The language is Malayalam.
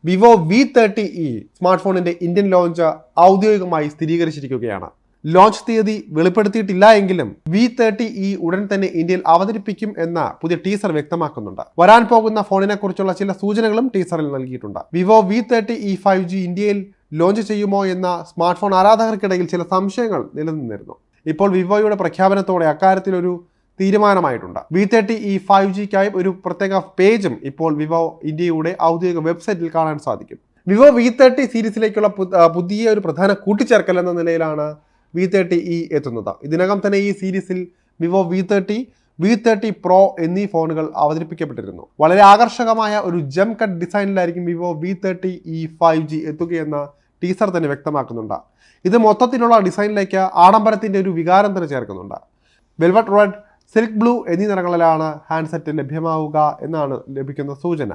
വിവോ V30e സ്മാർട്ട് ഫോണിന്റെ ഇന്ത്യൻ ലോഞ്ച് ഔദ്യോഗികമായി സ്ഥിരീകരിച്ചിരിക്കുകയാണ്. ലോഞ്ച് തീയതി വെളിപ്പെടുത്തിയിട്ടില്ല എങ്കിലും V30e ഉടൻ തന്നെ ഇന്ത്യയിൽ അവതരിപ്പിക്കും എന്ന പുതിയ ടീസർ വ്യക്തമാക്കുന്നുണ്ട്. വരാൻ പോകുന്ന ഫോണിനെ കുറിച്ചുള്ള ചില സൂചനകളും ടീസറിൽ നൽകിയിട്ടുണ്ട്. വിവോ V30e 5G ഇന്ത്യയിൽ ലോഞ്ച് ചെയ്യുമോ എന്ന സ്മാർട്ട് ഫോൺ ആരാധകർക്കിടയിൽ ചില സംശയങ്ങൾ നിലനിന്നിരുന്നു. ഇപ്പോൾ വിവോയുടെ പ്രഖ്യാപനത്തോടെ അക്കാര്യത്തിലൊരു തീരുമാനമായിട്ടുണ്ട്. V30e 5Gക്കായി ഒരു പ്രത്യേക പേജും ഇപ്പോൾ വിവോ ഇന്ത്യയുടെ ഔദ്യോഗിക വെബ്സൈറ്റിൽ കാണാൻ സാധിക്കും. വിവോ V30 സീരീസിലേക്കുള്ള പുതിയ ഒരു പ്രധാന കൂട്ടിച്ചേർക്കൽ എന്ന നിലയിലാണ് V30e എത്തുന്നത്. ഇതിനകം തന്നെ ഈ സീരീസിൽ വിവോ V30, V30 Pro എന്നീ ഫോണുകൾ അവതരിപ്പിക്കപ്പെട്ടിരുന്നു. വളരെ ആകർഷകമായ ഒരു ജം കട്ട് ഡിസൈനിലായിരിക്കും വിവോ V30e 5G എത്തുകയെന്ന ടീസർ തന്നെ വ്യക്തമാക്കുന്നുണ്ട്. ഇത് മൊത്തത്തിലുള്ള ഡിസൈനിലേക്ക് ആഡംബരത്തിന്റെ ഒരു വികാരം തന്നെ ചേർക്കുന്നുണ്ട്. വെൽവെറ്റ് റെഡ്, സിൽക്ക് ബ്ലൂ എന്നീ നിറങ്ങളിലാണ് ഹാൻഡ്സെറ്റ് ലഭ്യമാവുക എന്നാണ് ലഭിക്കുന്ന സൂചന.